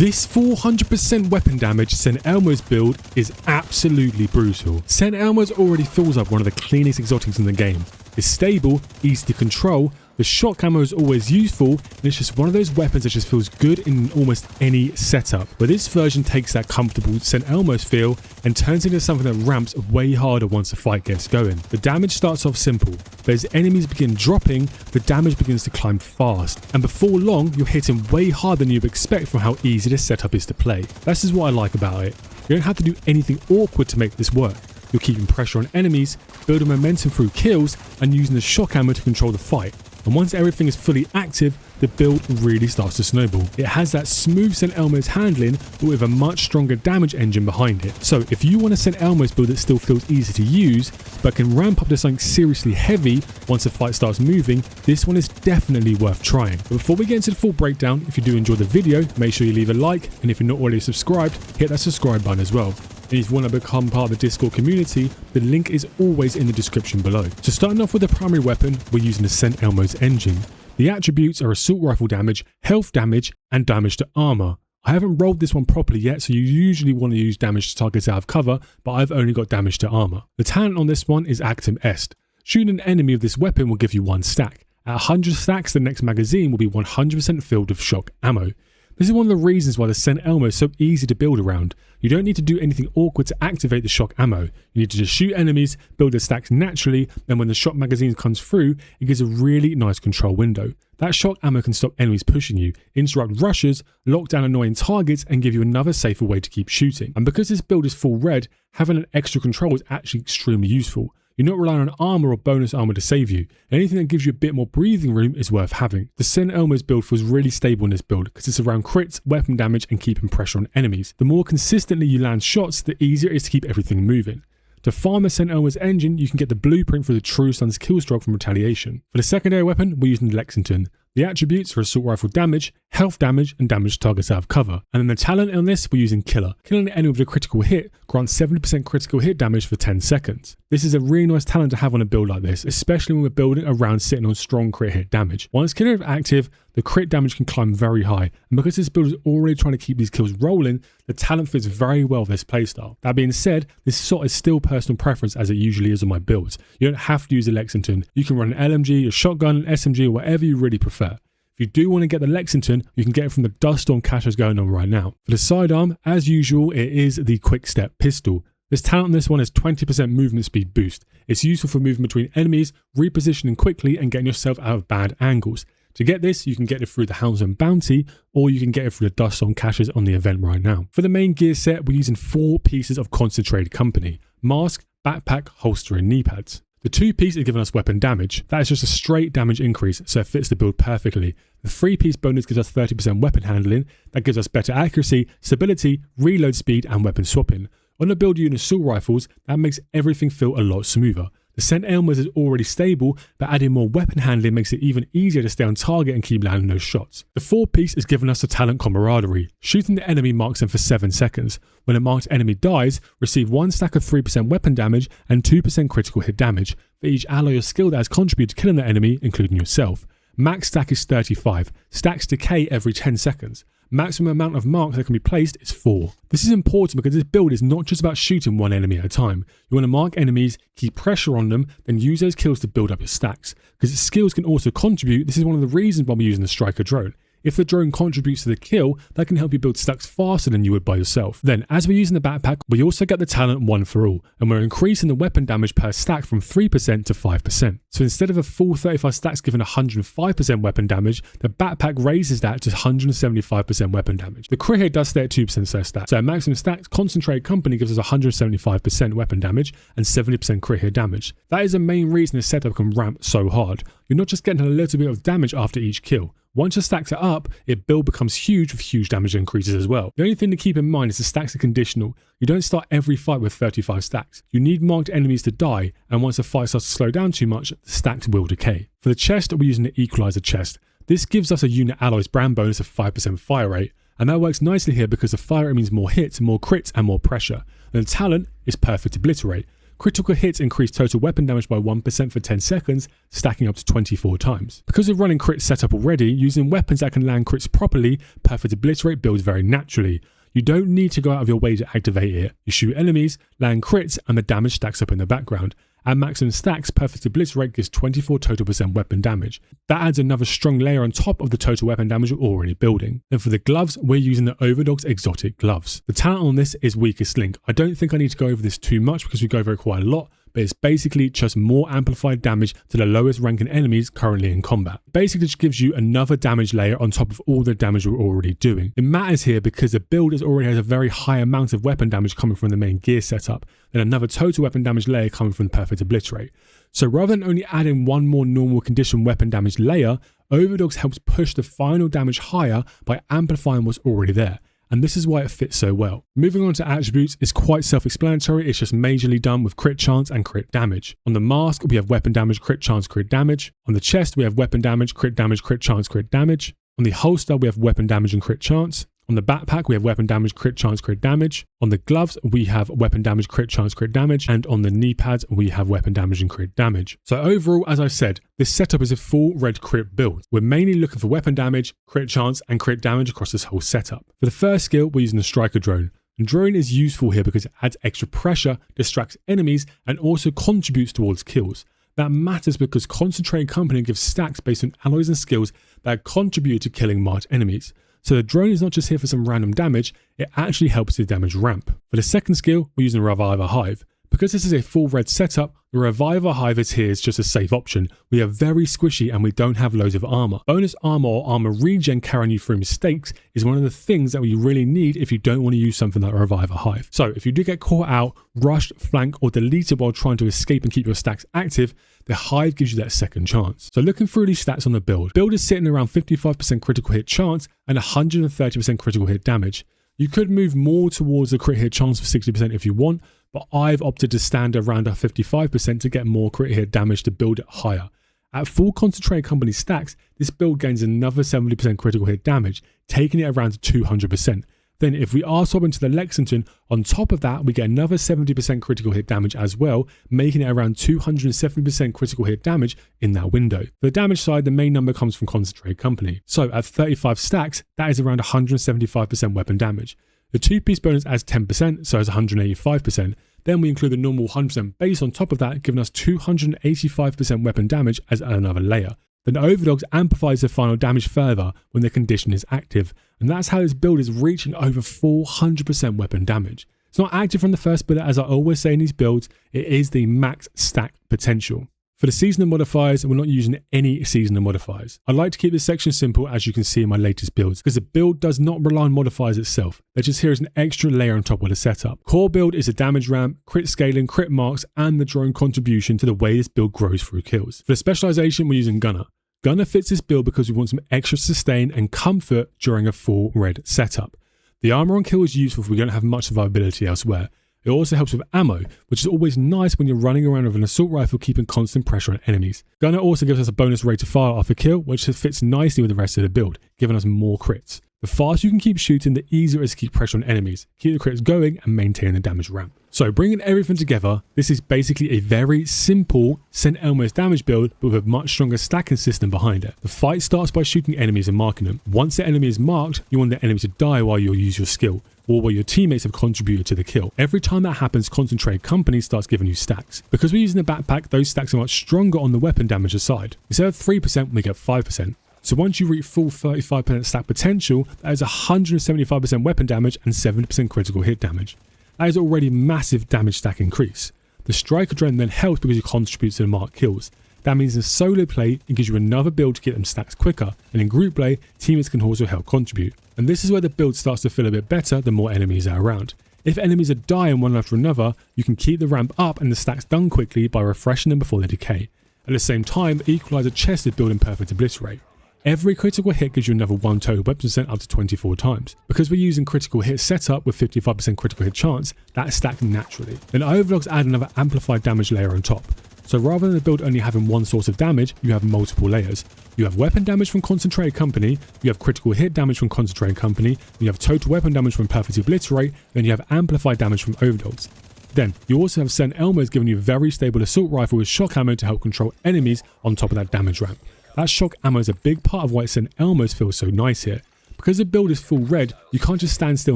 This 400% weapon damage Sent Elmo's build is absolutely brutal. Sent Elmo's already feels like one of the cleanest exotics in the game. It's stable, easy to control, the shock ammo is always useful, and it's just one of those weapons that just feels good in almost any setup. But this version takes that comfortable Sent Elmo's feel and turns into something that ramps way harder once the fight gets going. The damage starts off simple, but as enemies begin dropping, the damage begins to climb fast, and before long you're hitting way harder than you'd expect from how easy this setup is to play. That's just what I like about it. You don't have to do anything awkward to make this work. You're keeping pressure on enemies, building momentum through kills, and using the shock ammo to control the fight. And once everything is fully active, the build really starts to snowball. It has that smooth Sent Elmo's handling, but with a much stronger damage engine behind it. So if you want a Sent Elmo's build that still feels easy to use, but can ramp up to something seriously heavy once the fight starts moving, this one is definitely worth trying. But before we get into the full breakdown, if you do enjoy the video, make sure you leave a like, and if you're not already subscribed, hit that subscribe button as well. And if you want to become part of the Discord community, the link is always in the description below. So starting off with the primary weapon, we're using the Sent Elmo's engine. The attributes are assault rifle damage, health damage, and damage to armor. I haven't rolled this one properly yet, so you usually want to use damage to targets out of cover, but I've only got damage to armor. The talent on this one is Actim Est. Shooting an enemy with this weapon will give you 1 stack. At 100 stacks, the next magazine will be 100% filled with shock ammo. This is one of the reasons why the Sent Elmo is so easy to build around. You don't need to do anything awkward to activate the shock ammo. You need to just shoot enemies, build the stacks naturally, and when the shock magazine comes through, it gives a really nice control window. That shock ammo can stop enemies pushing you, interrupt rushes, lock down annoying targets, and give you another safer way to keep shooting. And because this build is full red, having an extra control is actually extremely useful. You're not relying on armor or bonus armor to save you. Anything that gives you a bit more breathing room is worth having. The Sent Elmo's build feels really stable in this build because it's around crits, weapon damage, and keeping pressure on enemies. The more consistently you land shots, the easier it is to keep everything moving. To farm a Sent Elmo's engine, you can get the blueprint for the True Son's Killstroke from Retaliation. For the secondary weapon, we're using Lexington. The attributes are assault rifle damage, health damage, and damage to targets out of cover. And then the talent on this, we're using Killer. Killing an enemy with a critical hit grants 70% critical hit damage for 10 seconds. This is a really nice talent to have on a build like this, especially when we're building around sitting on strong crit hit damage. Once Killer is active, the crit damage can climb very high, and because this build is already trying to keep these kills rolling, the talent fits very well with this playstyle. That being said, this sort is still personal preference as it usually is on my builds. You don't have to use a Lexington. You can run an LMG, a shotgun, an SMG, or whatever you really prefer. If you do want to get the Lexington, you can get it from the dust storm caches going on right now. For the sidearm, as usual, it is the quick step pistol. This talent on this one is 20% movement speed boost. It's useful for moving between enemies, repositioning quickly, and getting yourself out of bad angles. To get this, you can get it through the Houndsman bounty, or you can get it through the dust storm caches on the event right now. For the main gear set, we're using 4 pieces of concentrated company: mask, backpack, holster, and knee pads. The 2-piece is giving us weapon damage. That is just a straight damage increase, so it fits the build perfectly. The 3-piece bonus gives us 30% weapon handling. That gives us better accuracy, stability, reload speed, and weapon swapping. On a build using assault rifles, that makes everything feel a lot smoother. The Sent Elmo's is already stable, but adding more weapon handling makes it even easier to stay on target and keep landing those shots. The 4-piece is giving us the talent Camaraderie. Shooting the enemy marks them for 7 seconds. When a marked enemy dies, receive 1 stack of 3% weapon damage and 2% critical hit damage for each ally or skill that has contributed to killing the enemy, including yourself. Max stack is 35. Stacks decay every 10 seconds. Maximum amount of marks that can be placed is 4. This is important because this build is not just about shooting one enemy at a time. You want to mark enemies, keep pressure on them, then use those kills to build up your stacks. Because skills can also contribute. This is one of the reasons why we're using the striker drone. If the drone contributes to the kill, that can help you build stacks faster than you would by yourself. Then, as we're using the backpack, we also get the talent One for All, and we're increasing the weapon damage per stack from 3% to 5%. So instead of a full 35 stacks giving 105% weapon damage, the backpack raises that to 175% weapon damage. The crit hit does stay at 2% per stack, so a maximum stacks concentrated company gives us 175% weapon damage and 70% crit hit damage. That is the main reason this setup can ramp so hard. You're not just getting a little bit of damage after each kill. Once your stacks are up, it build becomes huge with huge damage increases as well. The only thing to keep in mind is the stacks are conditional. You don't start every fight with 35 stacks. You need marked enemies to die, and once the fight starts to slow down too much, the stacks will decay. For the chest, we're using the Equalizer chest. This gives us a unit alloys brand bonus of 5% fire rate, and that works nicely here because the fire rate means more hits, more crits, and more pressure. And the talent is Perfect Obliterate. Critical hits increase total weapon damage by 1% for 10 seconds, stacking up to 24 times. Because of running crit setup already, using weapons that can land crits properly, Perfect Obliterate builds very naturally. You don't need to go out of your way to activate it. You shoot enemies, land crits, and the damage stacks up in the background. At maximum stacks, Perfect Obliterate gives 24 total % weapon damage. That adds another strong layer on top of the total weapon damage you're already building. Then for the gloves, we're using the Overdog's exotic gloves. The talent on this is Weakest Link. I don't think I need to go over this too much because we go over it quite a lot, but it's basically just more amplified damage to the lowest ranking enemies currently in combat. Basically just gives you another damage layer on top of all the damage we're already doing. It matters here because the build already has a very high amount of weapon damage coming from the main gear setup, then another total weapon damage layer coming from the Perfect Obliterate. So rather than only adding one more normal condition weapon damage layer, Overdogs helps push the final damage higher by amplifying what's already there. And this is why it fits so well. Moving on to attributes, it's quite self-explanatory. It's just majorly done with crit chance and crit damage. On the mask, we have weapon damage, crit chance, crit damage. On the chest, we have weapon damage, crit chance, crit damage. On the holster, we have weapon damage and crit chance. On the backpack, we have weapon damage, crit chance, crit damage. On the gloves, we have weapon damage, crit chance, crit damage. And on the knee pads, we have weapon damage and crit damage. So overall, as I said, this setup is a full red crit build. We're mainly looking for weapon damage, crit chance, and crit damage across this whole setup. For the first skill, we're using the Striker Drone. And drone is useful here because it adds extra pressure, distracts enemies, and also contributes towards kills. That matters because Concentrated Company gives stacks based on alloys and skills that contribute to killing marked enemies. So the drone is not just here for some random damage, it actually helps the damage ramp. For the second skill, we're using the Reviver Hive. Because this is a full red setup, the Reviver Hive is here is just a safe option. We are very squishy and we don't have loads of armor. Bonus armor or armor regen carrying you through mistakes is one of the things that we really need if you don't want to use something like a Reviver Hive. So if you do get caught out, rushed, flanked, or deleted while trying to escape and keep your stacks active, the Hive gives you that second chance. So looking through these stats on the build is sitting around 55% critical hit chance and 130% critical hit damage. You could move more towards the crit hit chance of 60% if you want, but I've opted to stand around a 55% to get more crit hit damage to build it higher. At full Concentrated Company stacks, this build gains another 70% critical hit damage, taking it around to 200%. Then if we are swapping to the Lexington, on top of that, we get another 70% critical hit damage as well, making it around 270% critical hit damage in that window. For the damage side, the main number comes from Concentrated Company. So at 35 stacks, that is around 175% weapon damage. The two-piece bonus adds 10%, so it's 185%. Then we include the normal 100% base on top of that, giving us 285% weapon damage as another layer. Then Overdogs amplifies the final damage further when the condition is active, and that's how this build is reaching over 400% weapon damage. It's not active from the first bullet, as I always say in these builds, it is the max stack potential. For the seasonal modifiers, we're not using any seasonal modifiers. I like to keep this section simple, as you can see in my latest builds, because the build does not rely on modifiers itself. They're just here as an extra layer on top of the setup. Core build is a damage ramp, crit scaling, crit marks, and the drone contribution to the way this build grows through kills. For the specialization, we're using Gunner. Gunner fits this build because we want some extra sustain and comfort during a full red setup. The armor on kill is useful if we don't have much survivability elsewhere. It also helps with ammo, which is always nice when you're running around with an assault rifle keeping constant pressure on enemies. Gunner also gives us a bonus rate of fire off a kill, which fits nicely with the rest of the build, giving us more crits. The faster you can keep shooting, the easier it is to keep pressure on enemies, keep the crits going, and maintain the damage ramp. So bringing everything together, this is basically a very simple send Elmos damage build, but with a much stronger stacking system behind it. The fight starts by shooting enemies and marking them. Once the enemy is marked, you want the enemy to die while you use your skill, or while your teammates have contributed to the kill. Every time that happens, Concentrated Company starts giving you stacks. Because we're using the backpack, those stacks are much stronger on the weapon damage side. Instead of 3%, we get 5%. So once you reach full 35% stack potential, that is 175% weapon damage and 70% critical hit damage. That is already massive damage stack increase. The Striker Drone then helps because it contributes to the marked kills. That means in solo play, it gives you another build to get them stacks quicker, and in group play, teammates can also help contribute. And this is where the build starts to feel a bit better the more enemies are around. If enemies are dying one after another, you can keep the ramp up and the stacks done quickly by refreshing them before they decay. At the same time, Equalizer chest is built in Perfect Obliterate. Every critical hit gives you another 1 total weapon percent up to 24 times. Because we're using critical hit setup with 55% critical hit chance, that stacks naturally. Then Overdogs add another amplified damage layer on top. So rather than the build only having one source of damage, you have multiple layers. You have weapon damage from Concentrated Company, you have critical hit damage from Concentrated Company, you have total weapon damage from Perfect Obliterate, then you have amplified damage from Overdogs. Then, you also have certain Elmos giving you a very stable assault rifle with shock ammo to help control enemies on top of that damage ramp. That shock ammo is a big part of why certain Elmos feel so nice here. Because the build is full red, you can't just stand still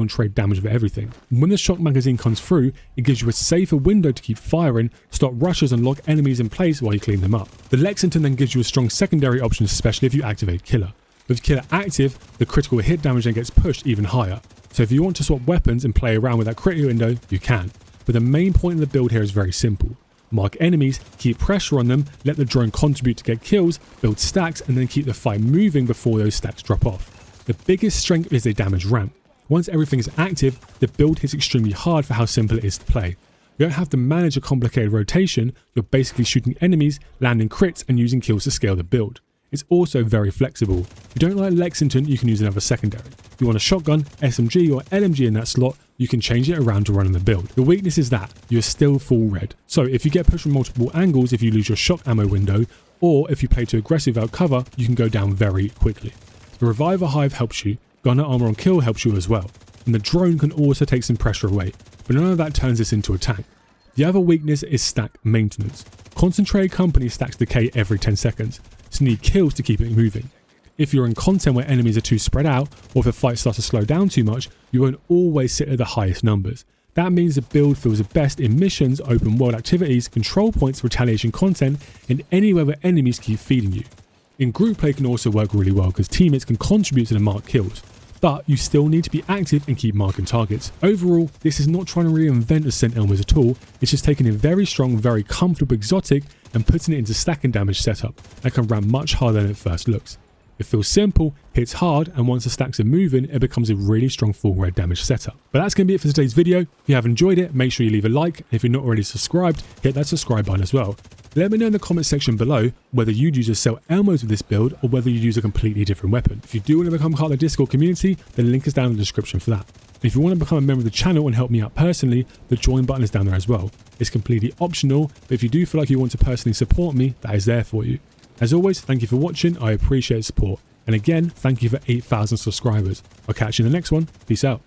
and trade damage with everything. When the shock magazine comes through, it gives you a safer window to keep firing, stop rushes and lock enemies in place while you clean them up. The Lexington then gives you a strong secondary option, especially if you activate Killer. With Killer active, the critical hit damage then gets pushed even higher. So if you want to swap weapons and play around with that critical window, you can. But the main point of the build here is very simple. Mark enemies, keep pressure on them, let the drone contribute to get kills, build stacks, and then keep the fight moving before those stacks drop off. The biggest strength is the damage ramp. Once everything is active, the build hits extremely hard for how simple it is to play. You don't have to manage a complicated rotation, you're basically shooting enemies, landing crits, and using kills to scale the build. It's also very flexible. If you don't like Lexington, you can use another secondary. If you want a shotgun, SMG or LMG in that slot, you can change it around to run on the build. The weakness is that you're still full red. So if you get pushed from multiple angles, if you lose your shock ammo window, or if you play too aggressive without cover, you can go down very quickly. The Reviver Hive helps you, Gunner Armor on Kill helps you as well, and the drone can also take some pressure away, but none of that turns this into a tank. The other weakness is stack maintenance. Concentrated Company stacks decay every 10 seconds, so you need kills to keep it moving. If you're in content where enemies are too spread out, or if a fight starts to slow down too much, you won't always sit at the highest numbers. That means the build feels the best in missions, open world activities, control points, retaliation content, and anywhere where enemies keep feeding you. In group play can also work really well because teammates can contribute to the marked kills, but you still need to be active and keep marking targets. Overall, this is not trying to reinvent Ascent Elmos at all, it's just taking a very strong, very comfortable exotic and putting it into stack and damage setup that can ramp much harder than it first looks. It feels simple, hits hard, and once the stacks are moving, it becomes a really strong full red damage setup. But that's going to be it for today's video. If you have enjoyed it, make sure you leave a like, and if you're not already subscribed, hit that subscribe button as well. Let me know in the comment section below whether you'd use a Cell Elmos with this build or whether you'd use a completely different weapon. If you do want to become part of the Discord community, the link is down in the description for that. And if you want to become a member of the channel and help me out personally, the join button is down there as well. It's completely optional, but if you do feel like you want to personally support me, that is there for you. As always, thank you for watching, I appreciate the support. And again, thank you for 8,000 subscribers. I'll catch you in the next one. Peace out.